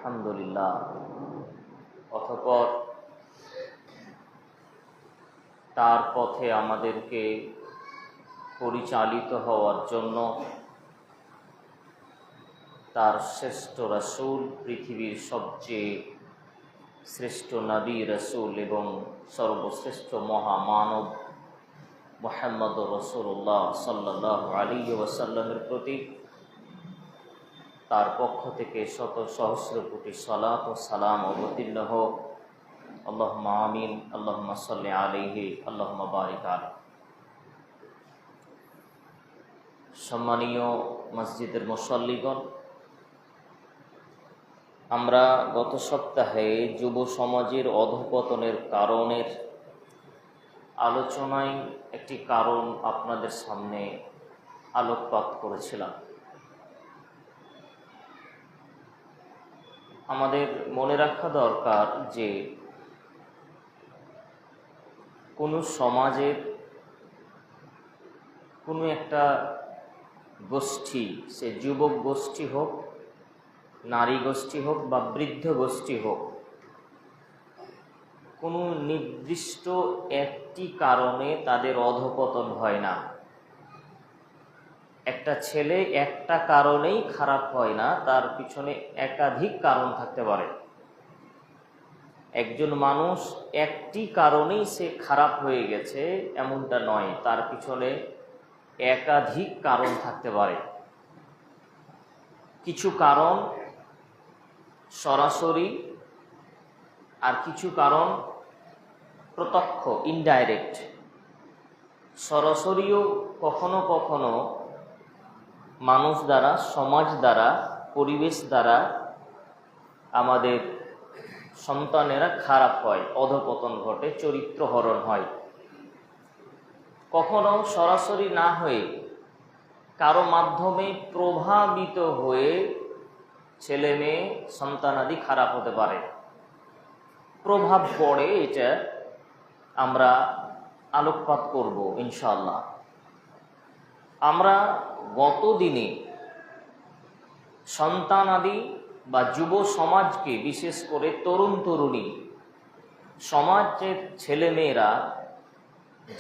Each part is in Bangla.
আলহামদুলিল্লাহ। অতঃপর তার পথে আমাদেরকে পরিচালিত হওয়ার জন্য তার শ্রেষ্ঠ রাসূল, পৃথিবীর সবচেয়ে শ্রেষ্ঠ নবী রাসূল এবং সর্বশ্রেষ্ঠ মহামানব মুহাম্মদ রাসূলুল্লাহ সাল্লাল্লাহু আলাইহি ওয়াসাল্লামের প্রতি তার পক্ষ থেকে শত সহস্র কোটি সালাত ও সালাম অবতীর্ণ হোক। আল্লাহুম্মা আমিন। আল্লাহুম্মা সাল্লি আলাইহি, আল্লাহুম্মা বারিক আলাইহি। সম্মানীয় মসজিদের মুসল্লিগণ, আমরা গত সপ্তাহে যুব সমাজের অধঃপতনের কারণের আলোচনায় একটি কারণ আপনাদের সামনে আলোকপাত করেছিলাম। আমাদের মনে রাখা দরকার যে কোনো সমাজের কোনো একটা গোষ্ঠী, সে যুবক গোষ্ঠী হোক, নারী গোষ্ঠী হোক বা বৃদ্ধ গোষ্ঠী হোক, কোনো নির্দিষ্ট একটি কারণে তাদের অধঃপতন হয় না। একটা ছেলে একটা কারণেই খারাপ হয় না, তার পিছনে একাধিক কারণ থাকতে পারে। একজন মানুষ একটি কারণেই সে খারাপ হয়ে গেছে এমনটা নয়, তার পিছনে একাধিক কারণ থাকতে পারে। কিছু কারণ সরাসরি আর কিছু কারণ প্রত্যক্ষ, ইনডাইরেক্ট। সরাসরিও কখনো কখনো মানুষ দ্বারা, সমাজ দ্বারা, পরিবেশ দ্বারা আমাদের সন্তানেরা খারাপ হয়, অধঃপতন ঘটে, চরিত্র হরণ হয়। কখনো সরাসরি না হয়ে কারো মাধ্যমে প্রভাবিত হয়ে ছেলে মেয়ে সন্তানাদি খারাপ হতে পারে। প্রভাব পড়ে, এটা আমরা আলোকপাত করব ইনশাআল্লাহ। আমরা গত দিনে সন্তানাদি বা যুব সমাজকে, বিশেষ করে তরুণ তরুণী সমাজের ছেলেমেয়েরা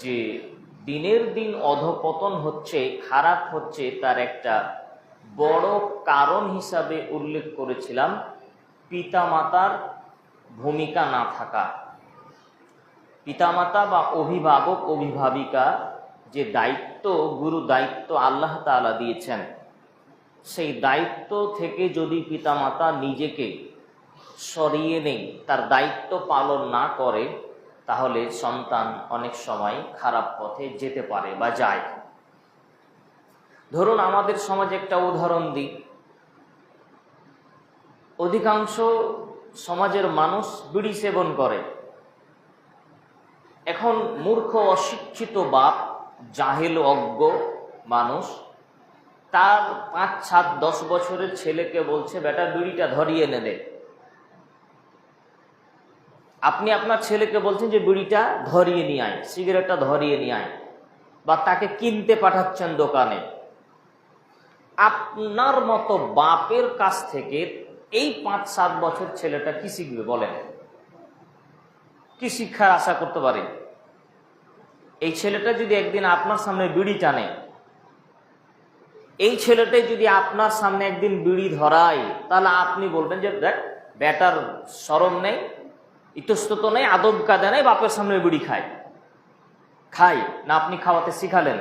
যে দিনের দিন অধঃপতন হচ্ছে, খারাপ হচ্ছে, তার একটা বড় কারণ হিসাবে উল্লেখ করেছিলাম পিতামাতার ভূমিকা না থাকা। পিতামাতা বা অভিভাবক অভিভাবিকা যে দায়িত্ব, গুরু দায়িত্ব আল্লাহ তাআলা দিয়েছেন, সেই দায়িত্ব থেকে যদি পিতামাতা নিজেকে সরিয়ে নেই, তার দায়িত্ব পালন না করে, তাহলে সন্তান অনেক সময় খারাপ পথে যেতে পারে বা যায়। ধরুন আমাদের সমাজে একটা উদাহরণ দিই। অধিকাংশ সমাজের মানুষ বিড়ি সেবন করে। এখন মূর্খ অশিক্ষিত বাপ, জাহেল অজ্ঞ মানুষ তার 5, 7, 10 বছরের ছেলেকে বলছে, বেটা বিড়িটা ধরিয়ে এনে দে। আপনি আপনার ছেলেকে বলছেন যে বিড়িটা ধরিয়ে নিয়ে আয়, সিগারেটটা ধরিয়ে নিয়ে আয়, বা তাকে কিনতে পাঠাচ্ছেন দোকানে। আপনার মতো বাপের কাছ থেকে এই 5-7 বছর ছেলেটা কি শিখবে বলেন? কি শিক্ষার আশা করতে পারে? এই ছেলেটা যদি একদিন আপনার সামনে বিড়ি টানে, এই ছেলেটাই যদি আপনার সামনে একদিন বিড়ি ধরায়, তাহলে আপনি বলবেন যে দেখ, বেটার শরম নেই, ইতস্তত নেই, আদব কায়দা নেই, বাপের সামনে বিড়ি খায়। না আপনি খাওয়াতে শিখালেন?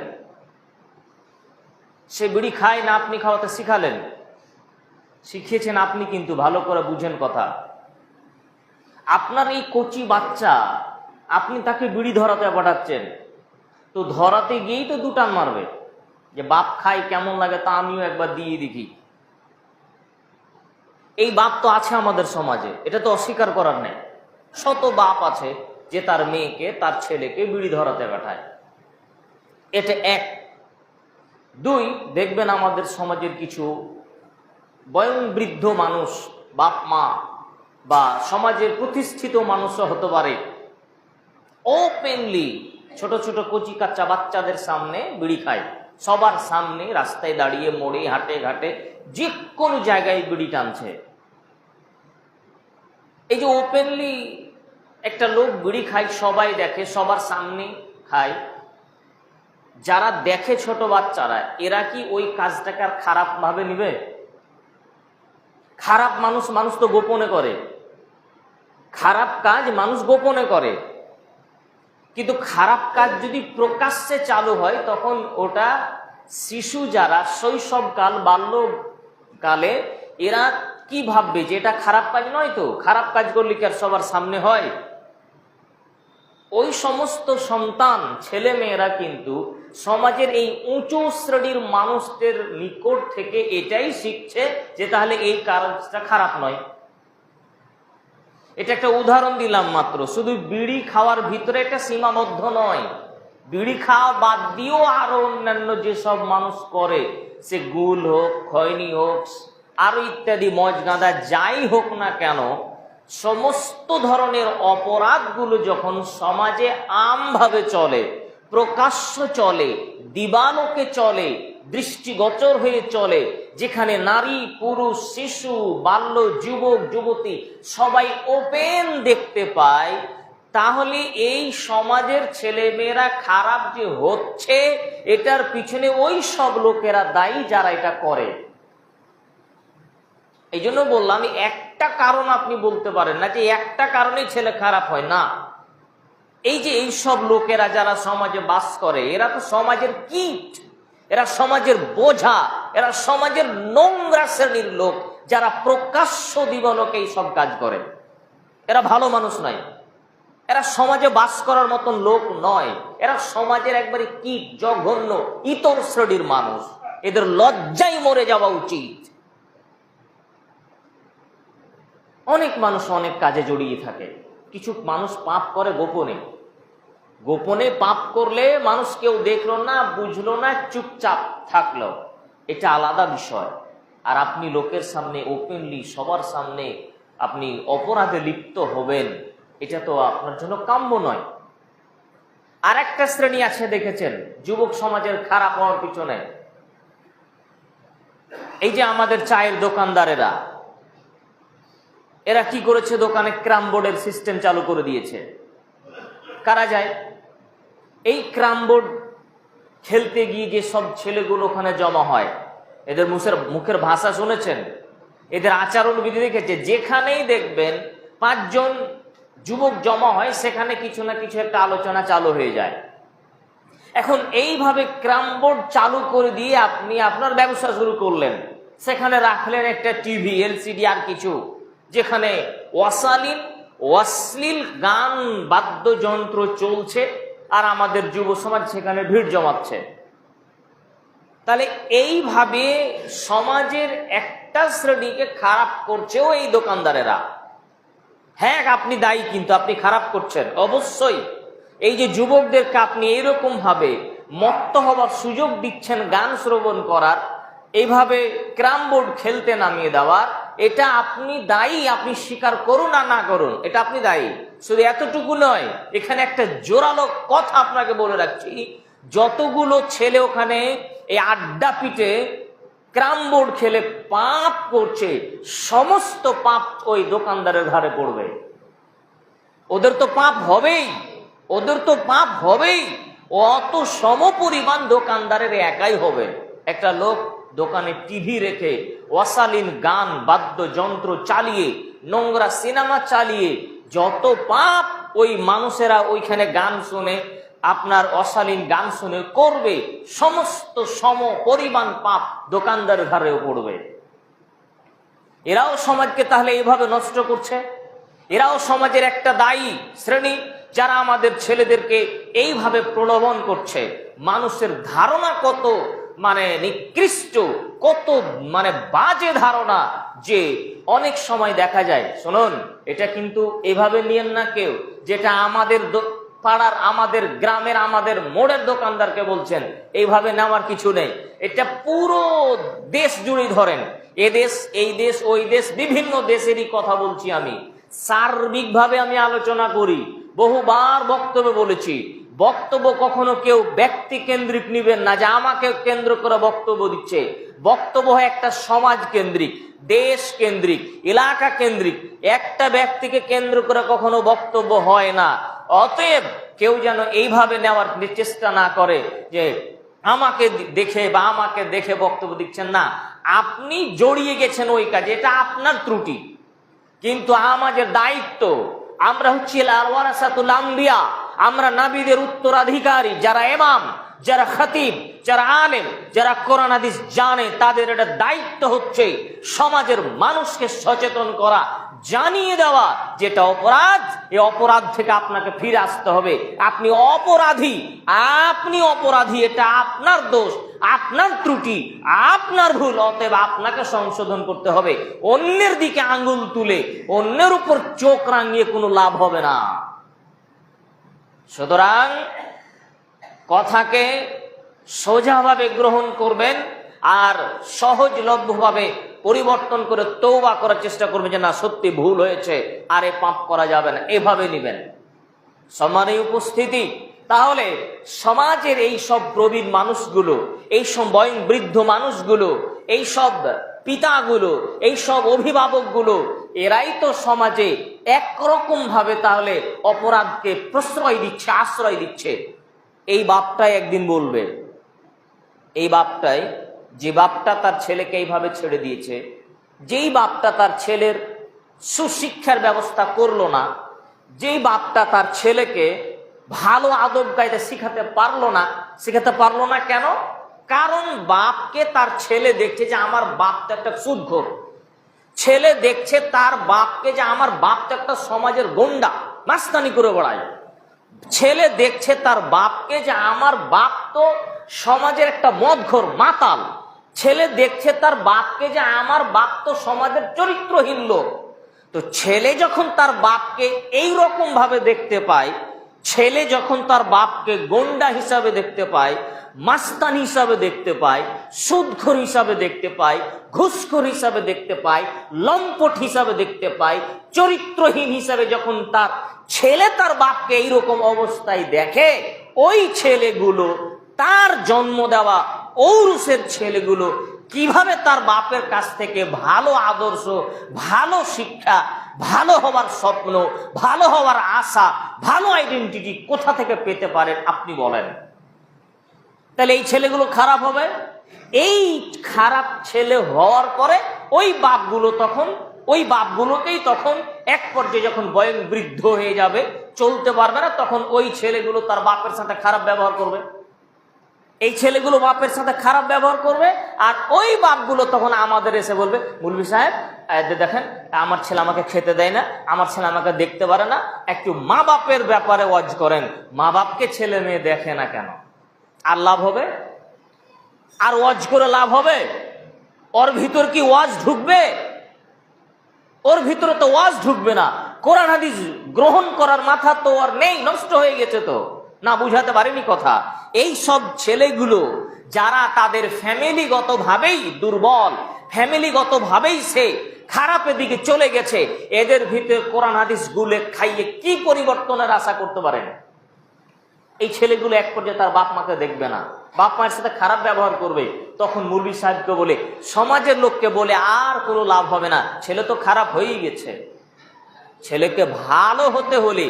সে বিড়ি খায় না আপনি খাওয়াতে শিখালেন? শিখিয়েছেন আপনি, কিন্তু ভালো করে বুঝেন কথা। আপনার এই কচি বাচ্চা, আপনি তাকে বিড়ি ধরাতে পাঠাচ্ছেন, তো ধরাতে গিয়েই তো 2 টান মারবে যে বাপ খাই, কেমন লাগে তা আমিও একবার দিয়ে দেখি। এই বাপ তো আছে আমাদের সমাজে, এটা তো অস্বীকার করার নেই। শত বাপ আছে যে তার মেয়েকে, তার ছেলেকে বিড়ি ধরাতে পাঠায়। এটা 1। 2, দেখবেন আমাদের সমাজের কিছু বয়োবৃদ্ধ মানুষ, বাপ মা বা সমাজের প্রতিষ্ঠিত মানুষও হতে পারে, ওপেনলি ছোট ছোট কচি কাচ্চা বাচ্চাদের সামনে বিড়ি খায়। সবার সামনে, রাস্তায় দাঁড়িয়ে, মোড়ে, হাটে ঘাটে, যে কোনো জায়গায় বিড়ি টানছে। এই যে ওপেনলি একটা লোক বিড়ি খায়, সবাই দেখে, সবার সামনে খায়, যারা দেখে ছোট বাচ্চারা, এরা কি ওই কাজটাকে আর খারাপ ভাবে নিবে? খারাপ মানুষ তো গোপনে করে, খারাপ কাজ মানুষ গোপনে করে, কিন্তু খারাপ কাজ যদি প্রকাশ্যে চালু হয় তখন ওটা শিশু যারা শৈশবকাল বাল্যকালে এরা কি ভাববে যে এটা খারাপ কাজ নয়, তো খারাপ কাজ করলে কি আর সবার সামনে হয়? ওই সমস্ত সন্তান ছেলে মেয়েরা কিন্তু সমাজের এই উঁচু শ্রেণীর মানুষদের নিকট থেকে এটাই শিখছে যে তাহলে এই কাজটা খারাপ নয়। এটা একটা উদাহরণ দিলাম মাত্র, শুধু বিড়ি খাওয়ার ভিতরে এটা সীমাবদ্ধ নয়, বিড়ি খাওয়া বাদ দিয়েও আরো অন্যান্য যেসব মানুষ করে, সে গুল হোক, খয়নি হোক, আরো ইত্যাদি, মদ গাঁদা যাই হোক না কেন, সমস্ত ধরনের অপরাধগুলো যখন সমাজে আমভাবে চলে, প্রকাশ্য চলে, দিবালোকে চলে, দৃষ্টিগোচর হয়ে চলে, যেখানে নারী, পুরুষ, শিশু, বাল্য, যুবক, যুবতী সবাই ওপেন দেখতে পায়, তাহলে এই সমাজের ছেলেমেয়েরা খারাপ যে হচ্ছে এটার পিছনে ওই সব লোকেরা দায়ী যারা এটা করে। এই জন্য বললাম, একটা কারণ আপনি বলতে পারেন না যে একটা কারণেই ছেলে খারাপ হয় না। এই যে এইসব লোকেরা যারা সমাজে বাস করে, এরা তো সমাজের কীট, এরা সমাজের বোঝা, এরা সমাজের নোংরা শ্রেণীর লোক যারা প্রকাশ্য দিবালোকে এই সব কাজ করে। এরা ভালো মানুষ নয়, এরা সমাজে বাস করার মতন লোক নয়, এরা সমাজের একবারে কীট, জঘন্য, ইতর শ্রেণীর মানুষ। এদের লজ্জায় মরে যাওয়া উচিত। অনেক মানুষ অনেক কাজে জড়িয়ে থাকে, কিছু মানুষ পাপ করে গোপনে, গোপনে পাপ করলে মানুষ কেউ দেখলো না, বুঝলো না, চুপচাপ থাকলো, এটা আলাদা বিষয়। আর আপনি লোকের সামনে ওপেনলি সবার সামনে আপনি অপরাধে লিপ্ত হবেন, এটা তো আপনার জন্য কাম্য নয়। আর একটা শ্রেণী আছে দেখেছেন যুবক সমাজের খারাপ হওয়ার পিছনে, এই যে আমাদের চায়ের দোকানদারেরা, এরা কি করেছে, দোকানে ক্রাম বোর্ডের সিস্টেম চালু করে দিয়েছে। কারা যায়? এই ক্রাম বোর্ড খেলতে গিয়ে যে সব ছেলেগুলো ওখানে জমা হয়, এদের মুখের ভাষা শুনেছেন, এদের আচরণ বিধি দেখেছে, যেখানেই দেখবেন 5 জন যুবক জমা হয় সেখানে কিছু না কিছু একটা আলোচনা চালু হয়ে যায়। এখন এইভাবে ক্রাম বোর্ড চালু করে দিয়ে আপনি আপনার ব্যবসা শুরু করলেন, সেখানে রাখলেন একটা টিভি, এলসিডি আর কিছু, যেখানে অশ্লীল গান বাদ্যযন্ত্র চলছে, আর আমাদের যুব সমাজ সেখানে ভিড় জমাচ্ছে। তাহলে এইভাবে সমাজের একটা শ্রেণীকে খারাপ করছেও এই দোকানদারেরা। হ্যাঁ, আপনি দায়ী, কিন্তু আপনি খারাপ করছেন অবশ্যই। এই যে যুবকদেরকে আপনি এইরকম ভাবে মত্ত হবার সুযোগ দিচ্ছেন গান শ্রবণ করার, এইভাবে ক্রাম বোর্ড খেলতে নামিয়ে দেওয়ার, এটা আপনি দায়ী। আপনি স্বীকার করুন আর না করুন, এটা আপনি দায়ী। শুধু এতটুকু নয়, এখানে একটা জোরালো কথা আপনাকে বলে রাখছি, যতগুলো ছেলে ওখানে এই আড্ডা পিটে ক্রাম বোর্ড খেলে পাপ করছে, সমস্ত পাপ ওই দোকানদারের ঘাড়ে পড়বে। ওদের তো পাপ হবেই, ওদের তো পাপ হবেই। অত সমপরিমাণ দোকানদারের একাই হবে। একটা লোক দোকানে টিভি রেখে অশালীন গান বাদ্যযন্ত্র চালিয়ে, নোংরা সিনেমা চালিয়ে, যত পাপ ওই মানুষেরা ওইখানে গান শুনে, আপনার অশালীন গান শুনে করবে, সমস্ত সম পরিমাণ পাপ দোকানদারের ঘাড়েও পড়বে। এরাও সমাজকে তাহলে এইভাবে নষ্ট করছে। এরাও সমাজের একটা দায়ী শ্রেণী, যারা আমাদের ছেলেদেরকে এইভাবে প্রলোভন করছে। মানুষের ধারণা কত নিকৃষ্ট, কত বাজে ধারণা, যে অনেক সময় দেখা যায়। শুনুন, এটা কিন্তু এভাবে নিয়েন না কেউ, যেটা আমাদের পাড়ার, আমাদের গ্রামের, আমাদের মোড়ের দোকানদারকে বলছেন, এইভাবে নেওয়ার কিছু নেই। এটা পুরো দেশ জুড়ে ধরেন, এ দেশ, এই দেশ, ওই দেশ, বিভিন্ন দেশেরই কথা বলছি আমি। সার্বিকভাবে আমি আলোচনা করি, বহুবার বক্তব্য বলেছি, বক্তব্য কখনো কেউ ব্যক্তি কেন্দ্রিক নিবেন না, যে আমাকে কেন্দ্র করে বক্তব্য দিচ্ছে। বক্তব্য হয় একটা সমাজ কেন্দ্রিক, দেশ কেন্দ্রিক, এলাকা কেন্দ্রিক। একটা ব্যক্তিকে কেন্দ্র করে কখনো বক্তব্য হয় না। অতএব কেউ যেন এইভাবে নেওয়ার চেষ্টা না করে যে আমাকে দেখে বা আমাকে দেখে বক্তব্য দিচ্ছেন। না, আপনি জড়িয়ে গেছেন ওই কাজে, এটা আপনার ত্রুটি। কিন্তু আমাদের দায়িত্ব, আমরা হচ্ছি ওয়ারাসাতুল আম্বিয়া, আমরা নবীদের উত্তরাধিকারী। যারা ইমাম, যারা খতিব, যারা আলেম, যারা কোরআন হাদিস জানে, তাদের এটা দায়িত্ব হচ্ছে সমাজের মানুষকে সচেতন করা, জানিয়ে দেওয়া যেটা অপরাধ, এই অপরাধ থেকে আপনাকে ফিরে আসতে হবে। আপনি অপরাধী, এটা আপনার দোষ, আপনার ত্রুটি, আপনার ভুল। অতএব আপনাকে সংশোধন করতে হবে। অন্যের দিকে আঙ্গুল তুলে অন্যের উপর চোখ রাঙিয়ে কোনো লাভ হবে না। সুতরাং কথাকে সোজাভাবে গ্রহণ করবেন আর সহজলভ্যভাবে পরিবর্তন করে তওবা করার চেষ্টা করবেন যে না, সত্যি ভুল হয়েছে, আর এ পাপ করা যাবে না, এভাবে নিবেন। সম্মানীয় উপস্থিতি, তাহলে সমাজের এই সব প্রবীণ মানুষগুলো, এই সব বৃদ্ধ মানুষগুলো, এই সব পিতাগুলো, এই সব অভিভাবকগুলো, এরাই তো সমাজে একরকম ভাবে তাহলে অপরাধকে প্রশ্রয় দিচ্ছে, আশ্রয় দিচ্ছে। এই বাপটাই একদিন বলবে, এই বাপটাই, যে বাপটা তার ছেলেকে এইভাবে ছেড়ে দিয়েছে, যেই বাপটা তার ছেলের সুশিক্ষার ব্যবস্থা করলো না, যেই বাপটা তার ছেলেকে ভালো আদব কায়দা শিখাতে পারলো না কেন? কারণ বাপকে তার ছেলে দেখছে যে আমার বাপ তো একটা সুদখোর। ছেলে দেখছে তার বাপকে যে আমার বাপ তো একটা সমাজের গুন্ডা, মাস্তানি করে বেড়ায়। ছেলে দেখছে তার বাপকে যে আমার বাপ তো সমাজের একটা মদখোর, মাতাল। ছেলে দেখছে তার বাপকে যে আমার বাপ তো সমাজের চরিত্রহীন লোক। তো ছেলে যখন তার বাপকে এই রকম ভাবে দেখতে পায়, ছেলে যখন তার বাপকে গুন্ডা হিসাবে দেখতে পায়, মাস্তান হিসাবে দেখতে পায়, সুদখোর হিসাবে দেখতে পায়, ঘুষখোর হিসাবে দেখতে পায়, লম্পট হিসাবে দেখতে পায়, চরিত্রহীন হিসাবে যখন তার ছেলে তার বাপকে এইরকম অবস্থায় দেখে, ওই ছেলেগুলো, তার জন্ম দেওয়া ঔরসের ছেলেগুলো কিভাবে তার বাপের কাছ থেকে ভালো আদর্শ, ভালো শিক্ষা, ভালো হওয়ার স্বপ্ন, ভালো হওয়ার আশা, ভালো আইডেন্টিটি কোথা থেকে পেতে পারেন আপনি বলেন? তাহলে এই ছেলেগুলো খারাপ হবে। এই খারাপ ছেলে হওয়ার পরে ওই বাপগুলোকেই তখন এক পর্যায়ে যখন বয়স বৃদ্ধ হয়ে যাবে, চলতে পারবে না, তখন ওই ছেলেগুলো তার বাপের সাথে খারাপ ব্যবহার করবে। এই ছেলেগুলো বাপের সাথে খারাপ ব্যবহার করবে, আর ওই বাপগুলো তখন আমাদের এসে বলবে, মৌলভী সাহেব দেখেন, আমার ছেলে আমাকে খেতে দেয় না, আমার ছেলে আমাকে দেখতে পারে না, একটু মা বাপের ব্যাপারে ওয়াজ করেন। মা বাপকে ছেলে মেয়ে দেখে না কেন? আর লাভ হবে? আর ওয়াজ করে লাভ হবে? ওর ভিতর কি ওয়াজ ঢুকবে? ওর ভিতরে তো ওয়াজ ঢুকবে না। কোরআন হাদিস গ্রহণ করার মাথা তো ওর নেই, নষ্ট হয়ে গেছে। তো না, বুঝাতে পারেনি কথা। এই সব ছেলেগুলো যারা তাদের ফ্যামিলিগতভাবেই দুর্বল, ফ্যামিলিগতভাবেই সে খারাপের দিকে চলে গেছে, এদের ভিতরে কোরআন হাদিস গুলে খাইয়ে কি পরিবর্তনের আশা করতে পারেন? এই ছেলেগুলো এক পর্যায়ে তার বাপ মাকে দেখবে না, বাপ মায়ের সাথে খারাপ ব্যবহার করবে। তখন মৌলভী সাহেবকে বলে, সমাজের লোককে বলে আর কোনো লাভ হবে না, ছেলে তো খারাপ হয়েই গেছে। ছেলেকে ভালো হতে হলে,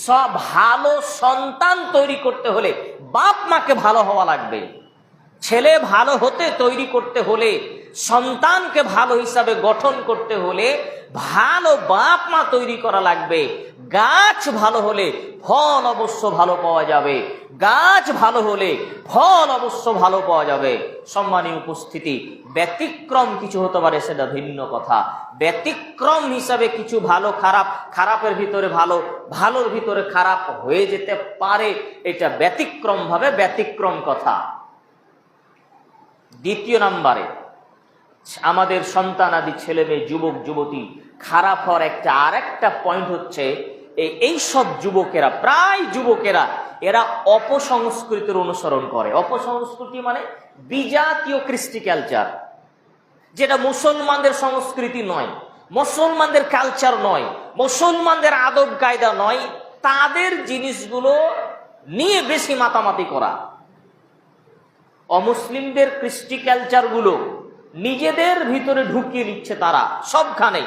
সব ভালো সন্তান তৈরি করতে হলে বাপ মাকে ভালো হওয়া লাগবে। ছেলে ভালো হতে তৈরি করতে হলে, সন্তানকে ভালো হিসাবে গঠন করতে হলে ভালো বাপ মা তৈরি করা লাগবে। গাছ ভালো হলে ফল অবশ্য ভালো পাওয়া যাবে, গাছ ভালো হলে ফল অবশ্য ভালো পাওয়া যাবে। সম্মানীয় উপস্থিতি, ব্যতিক্রম কিছু হতে পারে, সেটা ভিন্ন কথা। ব্যতিক্রম হিসাবে কিছু ভালো খারাপ, খারাপের ভিতরে ভালো, ভালোর ভিতরে খারাপ হয়ে যেতে পারে, এটা ব্যতিক্রম ভাবে ব্যতিক্রম কথা। দ্বিতীয় নম্বরে, আমাদের সন্তানাদি ছেলে মেয়ে, যুবক যুবতী খারাপ হওয়ার আরেকটা পয়েন্ট হচ্ছে, এই সব যুবকেরা, প্রায় যুবকেরা, এরা অপসংস্কৃতির অনুসরণ করে। অপসংস্কৃতি মানে বিজাতীয় কৃষ্টি কালচার, যেটা মুসলমানদের সংস্কৃতি নয়, মুসলমানদের কালচার নয়, মুসলমানদের আদব কায়দা নয়, তাদের জিনিসগুলো নিয়ে বেশি মাতামাতি করা। অমুসলিমদের কৃষ্টি কালচার গুলো নিজেদের ভিতরে ঢুকিয়ে নিচ্ছে তারা সবখানে,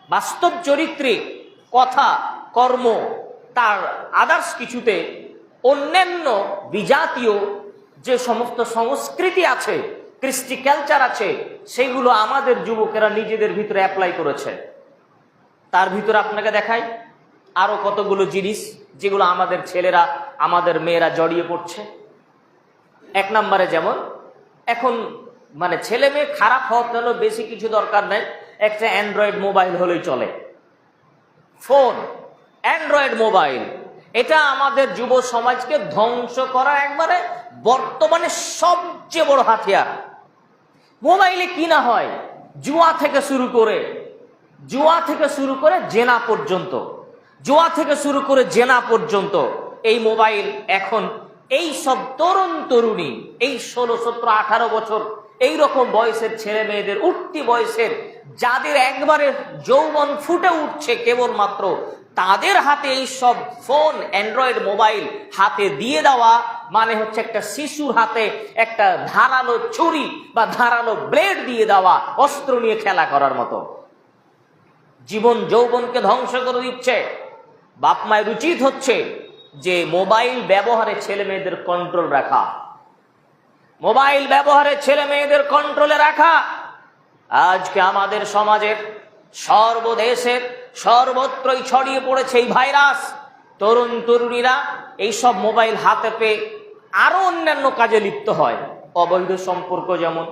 বাস্তব চরিত্রে, কথা, কর্ম, তার আদার্স কিছুতে অন্যান্য বিজাতীয় যে সমস্ত সংস্কৃতি আছে, কৃষ্টি কালচার আছে, সেগুলো আমাদের যুবকেরা নিজেদের ভিতরে অ্যাপ্লাই করেছে। তার ভিতরে আপনাকে দেখাই আরো কতগুলো জিনিস যেগুলো আমাদের ছেলেরা, আমাদের মেয়েরা জড়িয়ে পড়ছে। এক নম্বরে যেমন এখন মানে ছেলে মেয়ে খারাপ হওয়ার জন্য বেশি কিছু দরকার নেই, একটা অ্যান্ড্রয়েড মোবাইল হলেই চলে। ফোন, অ্যান্ড্রয়েড মোবাইল, এটা আমাদের যুব সমাজকে ধ্বংস করা একবারে বর্তমানে সবচেয়ে বড় হাতিয়ার। মোবাইলে কি না হয়, জুয়া থেকে শুরু করে জেনা পর্যন্ত, জুয়া থেকে শুরু করে জেনা পর্যন্ত এই মোবাইল এখন এই সব তরুণ তরুণী, এই 16, 17, 18 বছর এইরকম বয়সের ছেলে মেয়েদের, উঠতি বয়সের, যাদের একবারে যৌবন ফুটে উঠছে কেবলমাত্র, তাদের হাতে এই সব ফোন, অ্যান্ড্রয়েড মোবাইল হাতে দিয়ে দেওয়া মানে হচ্ছে একটা শিশুর হাতে একটা ধারালো ছুরি বা ধারালো ব্লেড দিয়ে দেওয়া, অস্ত্র নিয়ে খেলা করার মতো। জীবন যৌবনকে ধ্বংস করে দিচ্ছে। বাপ মায়ের উচিত হচ্ছে যে মোবাইল ব্যবহারে ছেলে মেয়েদের কন্ট্রোল রাখা, মোবাইল ব্যবহারে ছেলে মেয়েদের কন্ট্রোলে রাখা। আজকে আমাদের সমাজের সর্বদেশের সর্বত্রই ছড়িয়ে পড়েছে এই ভাইরাস। তরুণ তরুণীরা এইসব মোবাইল হাতে পেয়ে আরো অন্যান্য কাজে লিপ্ত হয়। অবৈধ সম্পর্ক, যেমন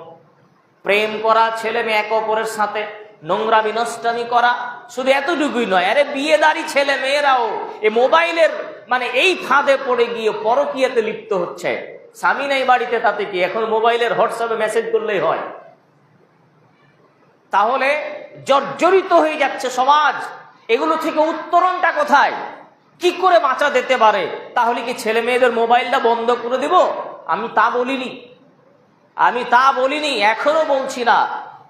প্রেম করা, ছেলে মেয়ে একে অপরের সাথে নোংরামি নষ্টামি করা। শুধু এতটুকুই নয়, আরে বিয়েদারি ছেলে মেয়েরাও এই মোবাইলের মানে এই ফাঁদে পড়ে গিয়ে পরকীয়াতে লিপ্ত হচ্ছে। স্বামী নাই বাড়িতে, তাতে কি, এখন মোবাইলের হোয়াটসঅ্যাপে মেসেজ করলেই হয়। তাহলে জর্জরিত হয়ে যাচ্ছে সমাজ। এগুলো থেকে উত্তরণটা কোথায়, কি করে বাঁচা যেতে পারে? তাহলে কি ছেলে মেয়েদের মোবাইলটা বন্ধ করে দিব? আমি তা বলিনি, এখনো বলছি না।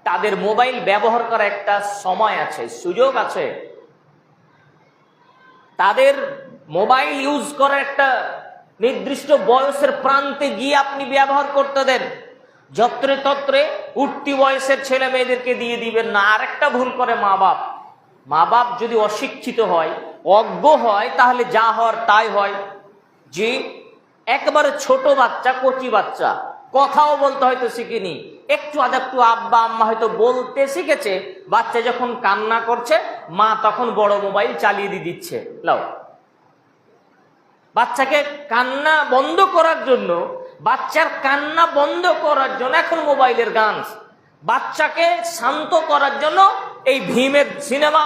তাদের মোবাইল ব্যবহার করার একটা সময় আছে, সুযোগ আছে। তাদের মোবাইল ইউজ করার একটা নির্দিষ্ট বয়সের প্রান্তে গিয়ে আপনি ব্যবহার করতে দেন। যত্রে তত্রে উঠতি বয়সের ছেলে মেয়েদেরকে দিয়ে দিবেন না। আরেকটা ভুল করে মা বাপ যদি অশিক্ষিত হয়, অজ্ঞ হয়, তাহলে যা হওয়ার তাই হয়। যে একবারে ছোট বাচ্চা, কচি বাচ্চা, কথাও বলতে হয়তো শিখিনি, একটু আধটু আব্বা আম্মা হয়তো বলতে শিখেছে, বাচ্চা যখন কান্না করছে মা তখন বড় মোবাইল চালিয়ে দিয়ে দিচ্ছে। লাও, বাচ্চাকে কান্না বন্ধ করার জন্য, বাচ্চার কান্না বন্ধ করার জন্য এখন মোবাইলের গান, বাচ্চাকে শান্ত করার জন্য এই ভীমের সিনেমা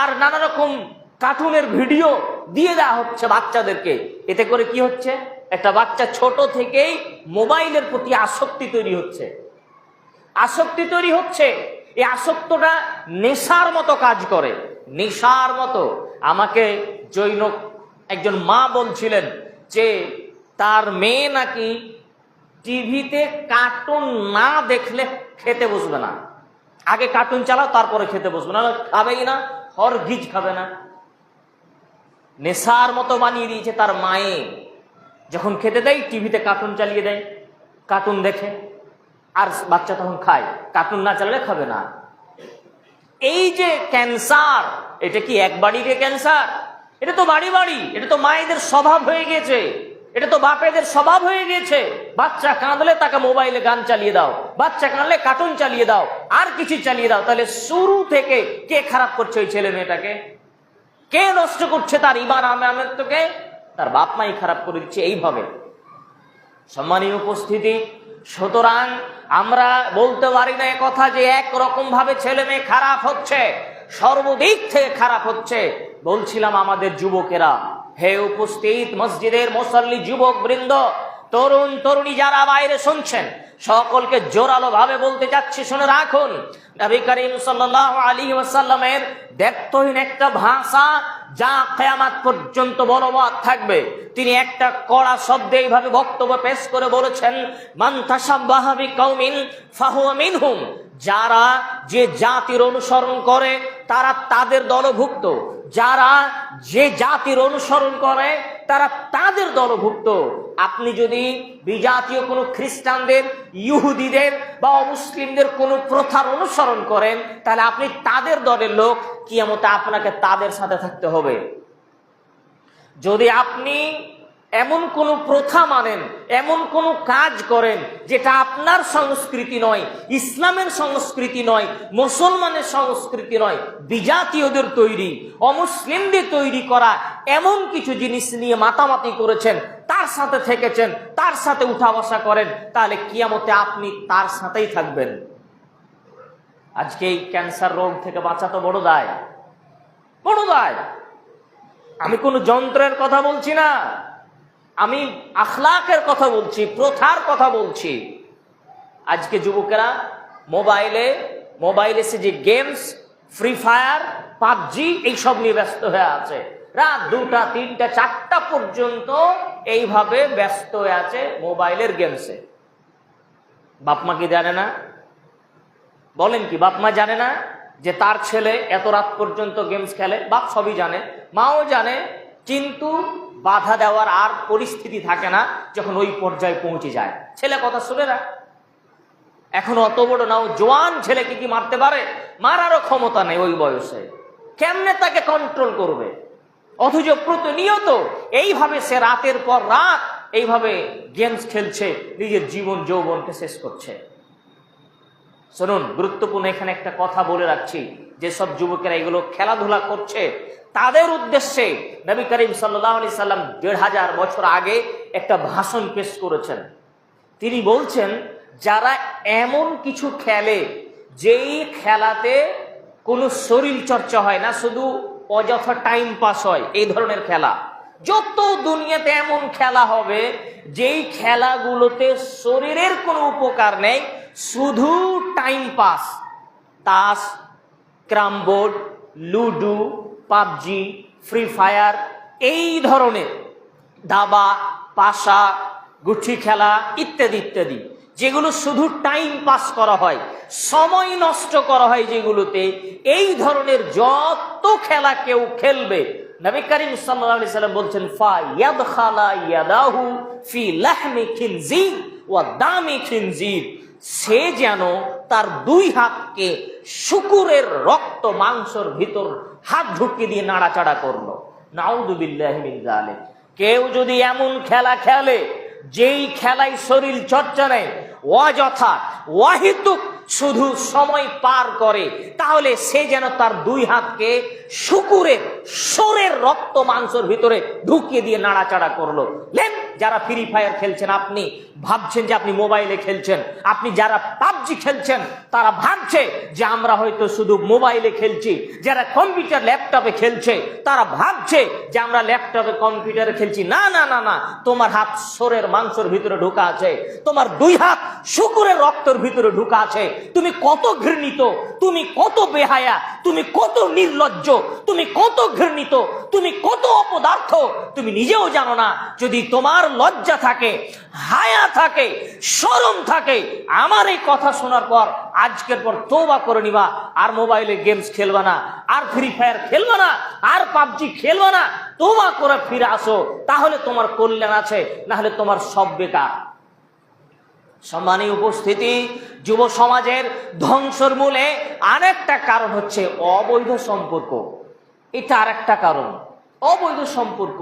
আর নানা রকম কার্টুনের ভিডিও দিয়ে দেওয়া হচ্ছে বাচ্চাদেরকে। এতে করে কি হচ্ছে, একটা বাচ্চা ছোট থেকেই মোবাইলের প্রতি আসক্তি তৈরি হচ্ছে। এই আসক্তটা নেশার মতো কাজ করে, নেশার মতো। আমাকে জৈন একজন মা বলছিলেন যে তার মেয়ে নাকি টিভিতে কার্টুন না দেখলে খেতে বসবে না। আগে কার্টুন চালাও, তারপরে খেতে বসবে না, খাবেই না, হরগিজ খাবে না। নেশার মতো বানিয়ে দিয়েছে তার মায়ে। যখন খেতে দেয় টিভিতে কার্টুন চালিয়ে দেয়, কার্টুন দেখে, আর বাচ্চা তখন খায়। কার্টুন না চালালে খাবে না। এই যে ক্যান্সার, এটা কি এক বাড়ির ক্যান্সার? এটা তো বাড়ি বাড়ি, এটা তো মায়েদের স্বভাব হয়ে গেছে, এটা তো বাপেদের স্বভাব হয়ে গেছে। বাচ্চা কাঁদলে তাকে মোবাইলে গান চালিয়ে দাও, বাচ্চা কাঁদলে কার্টুন চালিয়ে দাও, আর কিছু চালিয়ে দাও। তাহলে শুরু থেকে কে খারাপ করছে ওই ছেলে মেয়েটাকে? কে নষ্ট করছে তার ঈমান আমানতকে? তার বাপ মাই খারাপ করে দিচ্ছে এইভাবে। সম্মানীয় উপস্থিতি, সুতরাং আমরা বলতে পারি না কথা যে একরকম ভাবে ছেলে মেয়ে খারাপ হচ্ছে, সর্বদিক থেকে খারাপ হচ্ছে। বলছিলাম আমাদের যুবকেরা, হে উপস্থিত মসজিদের মুসল্লি যুবক বৃন্দ, তরুণ তরুণী যারা বাইরে শুনছেন, সকলকে জোরালো ভাবে বলতে যাচ্ছি, শুনে রাখুন। নবী করিম সাল্লাল্লাহু আলাইহি ওয়াসাল্লামের দ্ব্যর্থহীন একটা ভাষা যা কিয়ামত পর্যন্ত বলবৎ থাকবে। তিনি একটা কড়া শব্দে এইভাবে বক্তব্য পেশ করে বলেছেন, মান তাশাব্বাহা বিকাউমিন ফাহুয়া মিনহুম। যারা যে জাতির অনুসরণ করে তারা তাদের দলভুক্ত, যারা যে জাতির অনুসরণ করে তারা তাদের দলভুক্ত। আপনি যদি বিজাতীয় কোনো খ্রিস্টানদের, ইহুদিদের বা অমুসলিমদের কোনো প্রথার অনুসরণ করেন, তাহলে আপনি তাদের দলের লোক, কিয়ামতে আপনাকে তাদের সাথে থাকতে হবে। যদি আপনি এমন কোন প্রথা মানেন, এমন কোন কাজ করেন যেটা আপনার সংস্কৃতি নয়, ইসলামের সংস্কৃতি নয়, মুসলমানের সংস্কৃতি নয়, বিজাতীয়দের তৈরি, অমুসলিমদের তৈরি করা এমন কিছু জিনিস নিয়ে মাতামাতি করেছেন, তার সাথে থেকেছেন, তার সাথে উঠা বসা করেন, তাহলে কিয়ামতে আপনি তার সাথেই থাকবেন। আজকে এই ক্যান্সার রোগ থেকে বাঁচা তো বড় দায়, বড় দায়। আমি কোনো যন্ত্রের কথা বলছি না, আমি আখলাকের কথা বলছি, প্রথার কথা বলছি। আজকে যুবকেরা মোবাইলে সে যে গেমস, ফ্রি ফায়ার, পাবজি এইসব নিয়ে ব্যস্ত হয়ে আছে। রাত 2টা, 3টা, 4টা পর্যন্ত এইভাবে ব্যস্ত হয়ে আছে মোবাইলের গেমসে। বাপমা কি জানে না? বলেন কি বাপমা জানে না যে তার ছেলে এত রাত পর্যন্ত গেমস খেলে? বাপ সবই জানে, মাও জানে, কিন্তু বাধা দেওয়ার আর পরিস্থিতি থাকে না যখন ওই পর্যায়ে পৌঁছে যায়। ছেলে কথা শুনে না, এখন অত বড় নাও জোয়ান ছেলেকে কি মারতে পারে? মারারও ক্ষমতা নেই ওই বয়সে। কেমনে তাকে কন্ট্রোল করবে? অথচ প্রতিনিয়ত এইভাবে সে রাতের পর রাত এইভাবে গেমস খেলছে, নিজের জীবন যৌবনকে শেষ করছে। শুনুন, গুরুত্বপূর্ণ এখানে একটা কথা বলে রাখছি, যেসব যুবকেরা এগুলো খেলাধুলা করছে তাদের উদ্দেশ্যে নবী করিম সাল্লাল্লাহু আলাইহি সাল্লাম ১৫০০ বছর আগে একটা ভাষণ পেশ করেছেন। তিনি বলছেন, যারা এমন কিছু খেলে যেই খেলাতে কোনো শরীর চর্চা হয় না, শুধু অযথা টাইম পাস হয়, এই ধরনের খেলা, যত দুনিয়াতে এমন খেলা হবে যেই খেলাগুলোতে শরীরের কোনো উপকার নেই, শুধু টাইম পাস, তাস, carrom board, ludo, PUBG, free fire, এই ধরনের দাবা, পাশা, গুঠি খেলা ইত্যাদি ইত্যাদি, যেগুলো শুধু টাইম পাস করা হয়, সময় নষ্ট করা হয় যেগুলোতে, এই ধরনের যত খেলা কেউ খেলবে, নবী করিম সাল্লাল্লাহু আলাইহি সাল্লাম বলছেন, ফা ইয়াদখালা ইয়াদাহু ফি লাহমি খিনজির ওয়া দামি খিনজির, সে যেন তার 2 হাতকে শুকুরের রক্ত মাংসের ভিতর হাত ঢুকিয়ে দিয়ে নাড়াচাড়া করলো। নাউযু বিল্লাহি মিন যালিক। কেউ যদি এমন খেলা খেলে যেই খেলায় শরীর চর্চা নেই, অযথা ওয়াহিতুক শুধু সময় পার করে, তাহলে সে যেন তার 2 হাতকে শুকুরের শোরের রক্ত মাংসের ভিতরে ঢুকিয়ে দিয়ে নাড়াচাড়া করলো। যারা ফ্রি ফায়ার খেলছেন, আপনি ভাবছেন যে আপনি মোবাইলে খেলছেন, আপনি যারা পাবজি খেলছেন তারা ভাবছে যে আমরা হয়তো শুধু মোবাইলে খেলছি, যারা কম্পিউটার ল্যাপটপে খেলছে তারা ভাবছে যে আমরা ল্যাপটপে কম্পিউটারে খেলছি। না না না না, তোমার হাত শোরের মাংসের ভিতরে ঢোকা আছে, তোমার 2 হাত শুকুরের রক্তের ভিতরে ঢোকা আছে। তুমি কত ঘৃণিত, তুমি কত বেহায়া, তুমি কত নির্লজ্জ, তুমি কত ঘৃণিত, তুমি কত অপদার্থ, তুমি নিজেও জানো না। যদি তোমার লজ্জা থাকে, হায়া থাকে, শরম থাকে, আমার এই কথা শোনার পর আজকের পর তওবা করে নিবা, আর মোবাইলে গেমস খেলবা না, আর ফ্রি ফায়ার খেলবা না, আর পাবজি খেলবা না, তওবা করে ফিরে আসো, তাহলে তোমার কল্যাণ আছে, না হলে তোমার সব বেকার। সম্মানীয় উপস্থিতি, যুব সমাজের ধ্বংসের মূলে আরেকটা কারণ হচ্ছে অবৈধ সম্পর্ক। এটা আরেকটা কারণ, অবৈধ সম্পর্ক।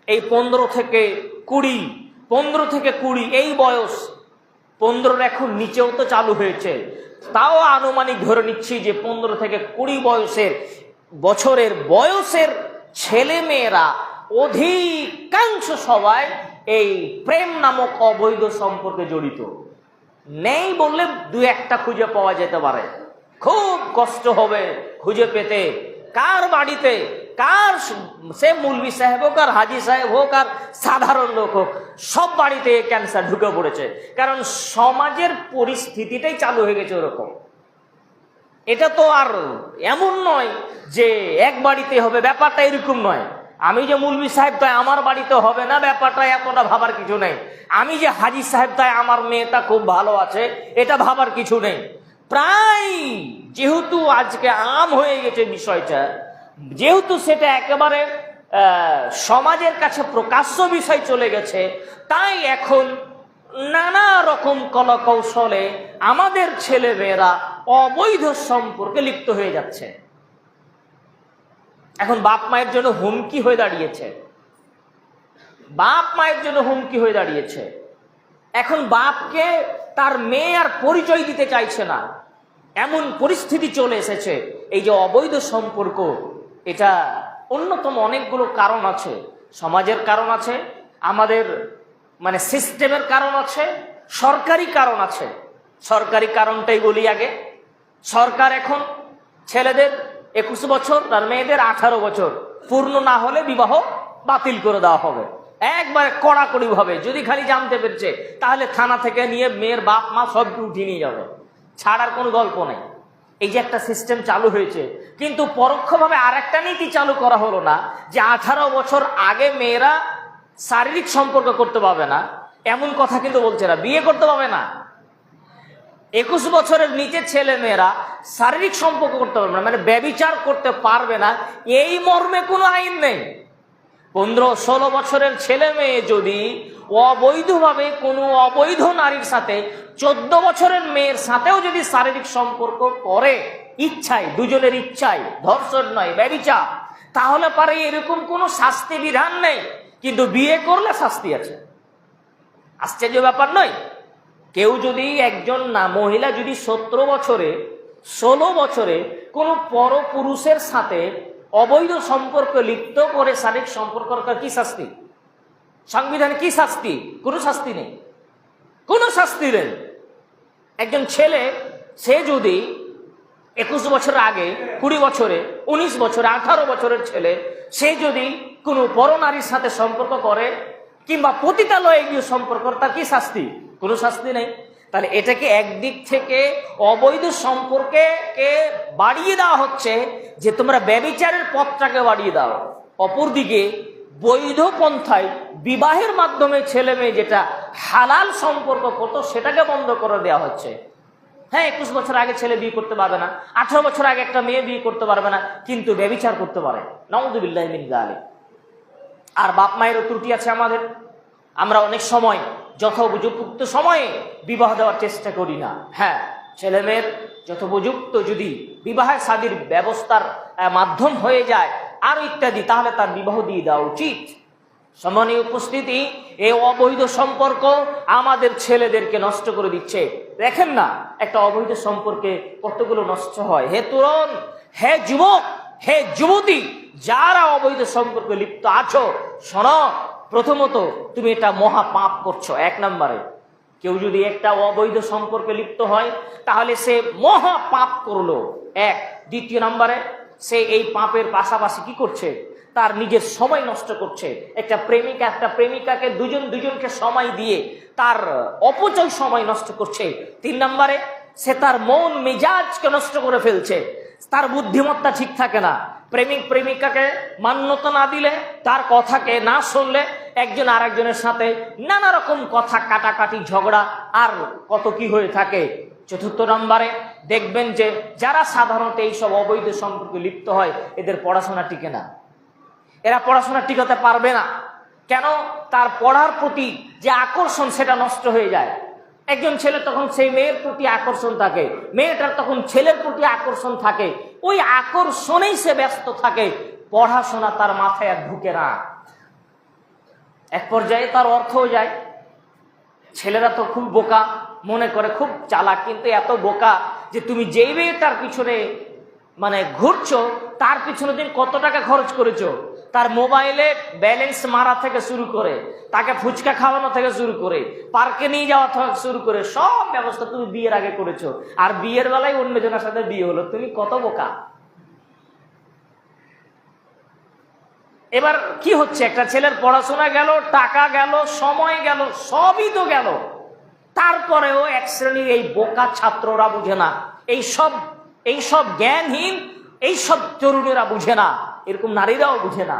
এই 15 থেকে 20 এই বয়স, 15 এখন নিচেও তো চালু হয়েছে, তাও আনুমানিক ধরে নিচ্ছি যে 15 থেকে 20 বছরের বয়সের ছেলে মেয়েরা অধিকাংশ সবাই এই প্রেম নামক অবৈধ সম্পর্কে জড়িত। নেই বললে 2-1টা খুঁজে পাওয়া যেতে পারে, খুব কষ্ট হবে খুঁজে পেতে। কার বাড়িতে, কার, সে মৌলভী সাহেব হোক আর হাজি সাহেব হোক আর সাধারণ লোক হোক, সব বাড়িতে ক্যান্সার ঢুকে পড়েছে, কারণ সমাজের পরিস্থিতিটাই চালু হয়ে গেছে ওরকম। এটা তো আর এমন নয় যে এক বাড়িতে হবে, ব্যাপারটা এরকম নয়। আমি যে মৌলভী সাহেব তাই আমার বাড়িতে হবে না, ব্যাপারটা এতটা ভাবার কিছু নেই। আমি যে হাজি সাহেব তাই আমার মেয়েটা খুব ভালো আছে, এটা ভাবার কিছু নেই। প্রায় যেহেতু আজকে আম হয়ে গেছে বিষয়টা, যেহেতু সেটা একেবারে সমাজের কাছে প্রকাশ্য বিষয় চলে গেছে, তাই এখন নানা রকম কলাকৌশলে আমাদের ছেলেমেয়েরা অবৈধ সম্পর্কে লিপ্ত হয়ে যাচ্ছে। এখন বাপ মায়ের জন্য হুমকি হয়ে দাঁড়িয়েছে, বাপ মায়ের জন্য হুমকি হয়ে দাঁড়িয়েছে। এখন বাপকে তার মেয়ে আর পরিচয় দিতে চাইছে না, এমন পরিস্থিতি চলে এসেছে। এই যে অবৈধ সম্পর্ক, এটা অন্যতম অনেকগুলো কারণ আছে। সমাজের কারণ আছে, আমাদের মানে সিস্টেমের কারণ আছে, সরকারি কারণ আছে। সরকারি কারণটাই বলি আগে। সরকার এখন ছেলেদের 21 বছর আর মেয়েদের 18 বছর পূর্ণ না হলে বিবাহ বাতিল করে দেওয়া হবে, একবারে কড়াকড়ি ভাবে। যদি খালি জানতে পেরেছে তাহলে থানা থেকে নিয়ে মেয়ের বাপ মা সবকে উঠিয়ে নিয়ে যাবে, ছাড়ার কোনো গল্প নেই। এই যে একটা সিস্টেম চালু হয়েছে, কিন্তু পরোক্ষভাবে আর একটা নীতি চালু করা হলো না যে 18 বছর আগে মেয়েরা শারীরিক সম্পর্ক করতে পারবে না, এমন কথা কিন্তু বলছে না। বিয়ে করতে পারবে না, 21 বছরের নিচে ছেলে মেয়েরা শারীরিক সম্পর্ক করতে পারবে না, মানে ব্যভিচার করতে পারবে না, এই মর্মে কোনো আইন নেই। 15-16 বছরের ছেলে মেয়ে যদি অবৈধভাবে কোনো অবৈধ নারীর সাথে 14 বছরের মেয়ের সাথেও যদি শারীরিক সম্পর্ক করে ইচ্ছায়, দুজনের ইচ্ছায়, ধর্ষণ নয় ব্যভিচার, তাহলে পারে এরকম কোনো শাস্তি বিধান নেই। কিন্তু বিয়ে করলে শাস্তি আছে। আশ্চর্য ব্যাপার নয়? কেউ যদি একজন না মহিলা যদি 17 বছরে 16 বছরে কোনো পরপুরুষের সাথে অবৈধ সম্পর্ক লিপ্ত করে শারীরিক সম্পর্ক করার কি শাস্তি? সংবিধানে কি শাস্তি? কোনো শাস্তি নেই, কোনো শাস্তি নেই। একজন ছেলে সে যদি 21 বছর আগে, 20 বছরে, 19 বছরে, 18 বছরের ছেলে সে যদি কোনো বড় নারীর সাথে সম্পর্ক করে কিংবা পতিতালয়ে গিয়ে সম্পর্ক করে, তার কি শাস্তি? কোনো শাস্তি নেই। তাহলে এটাকে একদিক থেকে অবৈধ সম্পর্কে বাড়িয়ে দেওয়া হচ্ছে যে তোমরা ব্যভিচারের পথটাকে বাড়িয়ে দাও, অপরদিকে বৈধ পন্থায় বিবাহের মাধ্যমে ছেলে মেয়ে যেটা হালাল সম্পর্ক করতো সেটাকে বন্ধ করে দেওয়া হচ্ছে। হ্যাঁ, 21 বছর আগে ছেলে বিয়ে করতে পারবে না, 18 বছর আগে একটা মেয়ে বিয়ে করতে পারবে না, কিন্তু ব্যভিচার করতে পারে। নাউযুবিল্লাহি মিন যালিক। আর বাপ মায়েরও ত্রুটি আছে আমাদের। আমরা অনেক সময় যথোপযুক্ত সময়ে বিবাহ দেওয়ার চেষ্টা করি না। হ্যাঁ, ছেলে মেয়ের যথোপযুক্ত যদি বিবাহের শাদীর ব্যবস্থার মাধ্যম হয়ে যায় আর ইত্যাদি, তাহলে তার বিবাহ দিয়ে দেওয়া উচিত। সম্মানীয় উপস্থিতি, এই অবৈধ সম্পর্ক আমাদের ছেলেদেরকে নষ্ট করে দিচ্ছে। দেখেন না, একটা অবৈধ সম্পর্কে কতগুলো নষ্ট হয়। হে তরুণ, হে যুবক, হে যুবতী, যারা অবৈধ সম্পর্কে লিপ্ত আছো, শোনো, প্রথমত তুমি এটা মহা পাপ করছো। 1 নম্বরে, কেউ যদি একটা অবৈধ সম্পর্কে লিপ্ত হয় তাহলে সে মহা পাপ করলো, 1। দ্বিতীয় নম্বরে, সে এই পাপের পাশাপাশি কি করছে? তার নিজের সময় নষ্ট করছে। একটা প্রেমিকা একটা প্রেমিকাকে দুজনকে সময় দিয়ে তার অপচয় সময় নষ্ট করছে। 3 নম্বরে, সে তার মন মেজাজকে নষ্ট করে ফেলছে, তার বুদ্ধিমত্তা ঠিক থাকে না। প্রেমিক প্রেমিকাকে মান্যতা না দিলে, তার কথাকে না শুনলে একজন আর একজনের সাথে নানা রকম কথা কাটাকাটি, ঝগড়া আর কত কি হয়ে থাকে। 4 নম্বরে, দেখবেন যে যারা সাধারণত এইসব অবৈধ সম্পর্কে লিপ্ত হয় এদের পড়াশোনা টিকে না, এরা পড়াশোনা টিকাতে পারবে না। কেন? তার পড়ার প্রতি যে আকর্ষণ সেটা নষ্ট হয়ে যায়। একজন ছেলে তখন সেই মেয়ের প্রতি আকর্ষণ থাকে, মেয়েটার তখন ছেলের প্রতি আকর্ষণ থাকে, ওই আকর্ষণেই সে ব্যস্ত থাকে, পড়াশোনা তার মাথায় আর ঢুকে না। এক পর্যায়ে তার অর্থও যায়। ছেলেরা তো খুব বোকা, মনে করে খুব চালাক, কিন্তু এত বোকা যে তুমি যেই মেয়েটার পিছনে মানে ঘুরছো তার পিছনে তুমি কত টাকা খরচ করেছো, তার মোবাইলে ব্যালেন্স মারা থেকে শুরু করে, তাকে ফুচকা খাওয়ানো থেকে শুরু করে, পার্কে নিয়ে যাওয়া থেকে শুরু করে সব ব্যবস্থা তুমি বিয়ের আগে করেছো, আর বিয়ের বেলায় অন্যজনের সাথে বিয়ে হলো। তুমি কত বোকা। এবার কি হচ্ছে? একটা ছেলের পড়াশোনা গেল, টাকা গেল, সময় গেল, সবই তো গেল। তারপরেও এক শ্রেণীর এই বোকা ছাত্ররা বুঝে না, এইসব জ্ঞানহীন এইসব তরুণেরা বুঝে না, এরকম নারীরাও বুঝে না।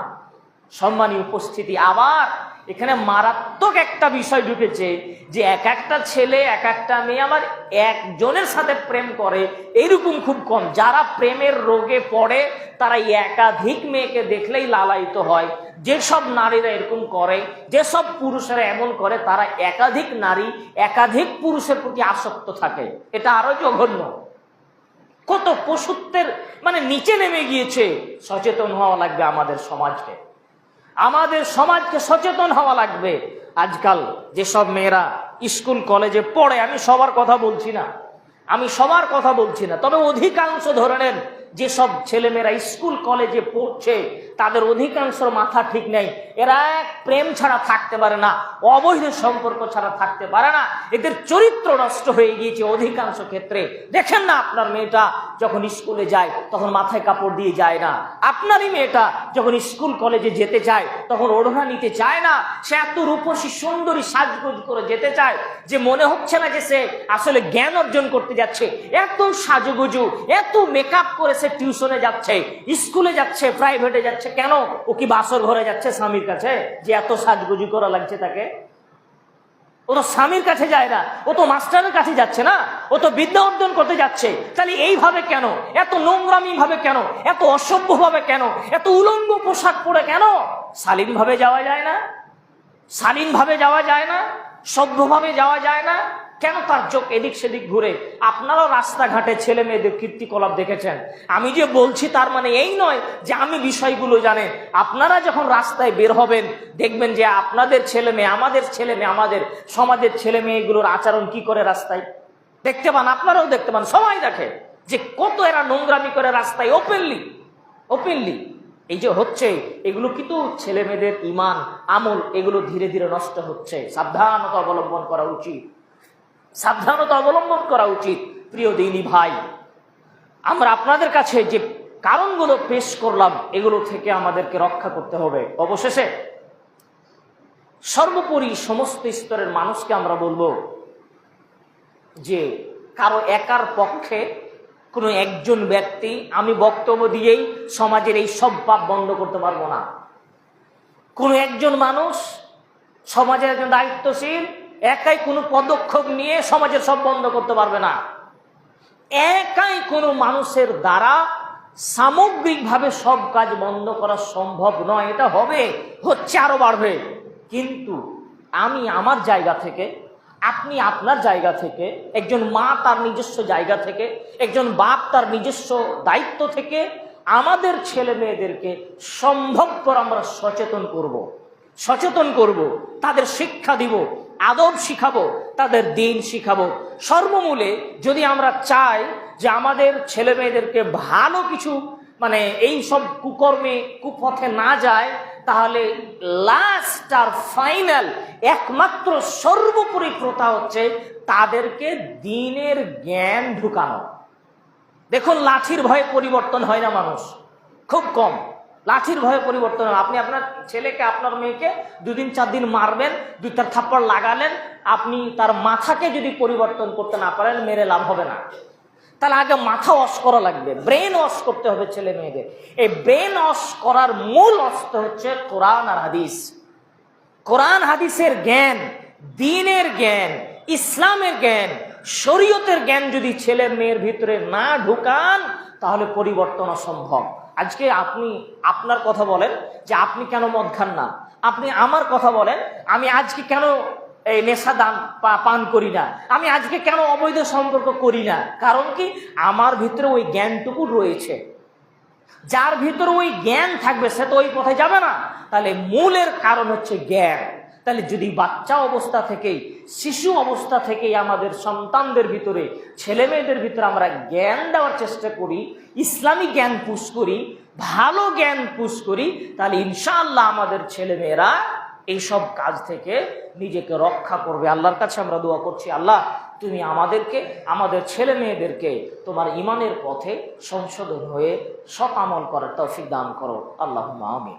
সম্মানীয় উপস্থিতি, আবার এখানে মারাত্মক একটা বিষয় ঢুকেছে যে এক একটা ছেলে এক একটা মেয়ে আমার একজনের সাথে প্রেম করে, এইরকম খুব কম। যারা প্রেমের রোগে পড়ে তারা একাধিক মেয়েকে দেখলেই লালায়িত হয়। যেসব নারীরা এরকম করে, যেসব পুরুষেরা এমন করে, তারা একাধিক নারী একাধিক পুরুষের প্রতি আসক্ত থাকে। এটা আরো জঘন্য, কত পশুত্বের মানে নিচে নেমে গিয়েছে। সচেতন হওয়া লাগবে আমাদের সমাজকে, আমাদের সমাজকে সচেতন হওয়া লাগবে। আজকাল যেসব মেয়েরা স্কুল কলেজে পড়ে, আমি সবার কথা বলছি না, তবে অধিকাংশ ধরনের যেসব ছেলেমেয়েরা স্কুল কলেজে পড়ছে তাদের অধিকাংশের মাথা ঠিক নেই। এরা প্রেম ছাড়া থাকতে পারে না, অবৈধ সম্পর্ক ছাড়া থাকতে পারে না। এদের চরিত্র নষ্ট হয়ে গিয়েছে অধিকাংশ ক্ষেত্রে। দেখেন না, আপনার মেয়েটা যখন স্কুলে যায় তখন মাথায় কাপড় দিয়ে যায় না, আপনারই মেয়েটা যখন স্কুল কলেজে যেতে চায় তখন ওড়না নিতে চায় না। সে এত রূপসী সুন্দরী সাজগোজ করে যেতে চায় যে মনে হচ্ছে না যে সে আসলে জ্ঞান অর্জন করতে যাচ্ছে। এত সাজুগুজু, এত মেকআপ করে সে টিউশনে যাচ্ছে, স্কুলে যাচ্ছে, প্রাইভেটে যাচ্ছে। কেন? ও কি বাসর ঘরে যাচ্ছে স্বামীর কাছে যে এত সাজগুজু করা লাগছে তাকে? ও তো স্বামীর কাছে যায় না, ও তো মাস্টারের কাছে যাচ্ছে না, ও তো বিদ্যা অর্জন করতে যাচ্ছে। তাহলে এইভাবে কেন, এত নোংরামি ভাবে কেন, এত অসভ্য ভাবে কেন, এত উলঙ্গ পোশাক পরে কেন? শালীন ভাবে যাওয়া যায় না? সভ্যভাবে যাওয়া যায় না? কেন তার চোখ এদিক সেদিক ঘুরে? আপনারাও রাস্তাঘাটে ছেলে মেয়েদের কীর্তিকলাপ দেখেছেন। আমি যে বলছি তার মানে এই নয় যে আমি বিষয়গুলো জানেন। আপনারা যখন রাস্তায় বের হবেন দেখবেন যে আপনাদের ছেলে মেয়ে, আমাদের ছেলে মেয়ে, আমাদের সমাজের ছেলে মেয়েগুলোর আচরণ কি করে রাস্তায় দেখতে পান, আপনারাও দেখতে পান, সবাই দেখে যে কত এরা নোংরামি করে রাস্তায় ওপেনলি। এই যে হচ্ছে, এগুলো কিন্তু ছেলে মেয়েদের ইমান আমল এগুলো ধীরে ধীরে নষ্ট হচ্ছে। সাবধানতা অবলম্বন করা উচিত। প্রিয় দিনী ভাই, আমরা আপনাদের কাছে যে কারণগুলো পেশ করলাম এগুলো থেকে আমাদেরকে রক্ষা করতে হবে। অবশেষে সর্বোপরি সমস্ত স্তরের মানুষকে আমরা বলবো যে কারো একার পক্ষে কোনো একজন ব্যক্তি আমি বক্তব্য দিয়েই সমাজের এই সব পাপ বন্ধ করতে পারবো না। কোনো একজন মানুষ, সমাজের একজন দায়িত্বশীল, একাই কোনো পদক্ষেপ নিয়ে সমাজের সব বন্ধ করতে পারবে না। একাই কোনো মানুষের দ্বারা সামগ্রিকভাবে সব কাজ বন্ধ করা সম্ভব নয়। এটা হচ্ছে, আরো বাড়বে। কিন্তু আমি আমার জায়গা থেকে, আপনি আপনার জায়গা থেকে, একজন মা তার নিজস্ব জায়গা থেকে, একজন বাপ তার নিজস্ব দায়িত্ব থেকে আমাদের ছেলে মেয়েদেরকে সম্ভবপর আমরা সচেতন করব, তাদের শিক্ষা দিব, আদব শিখাবো, তাদের দিন শিখাবো। সর্বমূলে যদি আমরা চাই যে আমাদের ছেলে মেয়েদেরকে ভালো কিছু মানে এই সব কুকর্মে কুপথে না যায়, তাহলে লাস্ট আর ফাইনাল একমাত্র সর্বোপরি প্রথা হচ্ছে তাদেরকে দিনের জ্ঞান ঢুকানো। দেখুন, লাঠির ভয়ে পরিবর্তন হয় না মানুষ, খুব কম। লাঠির ভয়ে পরিবর্তন হয়। আপনি আপনার ছেলেকে, আপনার মেয়েকে 2 দিন 4 দিন মারবেন, 2-4 থাপ্পড় লাগালেন, আপনি তার মাথাকে যদি পরিবর্তন করতে না পারেন মেরে লাভ হবে না। তাহলে আগে মাথা ওয়াশ করা লাগবে, ব্রেন ওয়াশ করতে হবে ছেলে মেয়েদের। এই ব্রেন ওয়াশ করার মূল অস্ত্র হচ্ছে কোরআন আর হাদিস। কোরআন হাদিসের জ্ঞান, দ্বীনের জ্ঞান, ইসলামের জ্ঞান, শরীয়তের জ্ঞান যদি ছেলে মেয়ের ভিতরে না ঢুকান তাহলে পরিবর্তন অসম্ভব। আজকে আপনি আপনার কথা বলেন যে আপনি কেন মদ খান না, আপনি আমার কথা বলেন আমি আজকে কেন এই নেশা পান করি না, আমি আজকে কেন অবৈধ সম্পর্ক করি না। কারণ কি? আমার ভিতরে ওই জ্ঞানটুকু রয়েছে। যার ভিতরে ওই জ্ঞান থাকবে সে তো ওই পথে যাবে না। তাহলে মূলের কারণ হচ্ছে জ্ঞান। তাহলে যদি বাচ্চা অবস্থা থেকেই, শিশু অবস্থা থেকেই আমাদের সন্তানদের ভিতরে, ছেলে মেয়েদের ভিতরে আমরা জ্ঞান দেওয়ার চেষ্টা করি, ইসলামী জ্ঞান পুশ করি, ভালো জ্ঞান পুশ করি, তাহলে ইনশাআল্লাহ আমাদের ছেলে মেয়েরা এইসব কাজ থেকে নিজেকে রক্ষা করবে। আল্লাহর কাছে আমরা দোয়া করছি, আল্লাহ তুমি আমাদেরকে, আমাদের ছেলে মেয়েদেরকে তোমার ঈমানের পথে সংশোধন হয়ে সৎ আমল করার তৌফিক দান করো। আল্লাহুম্মা আমিন।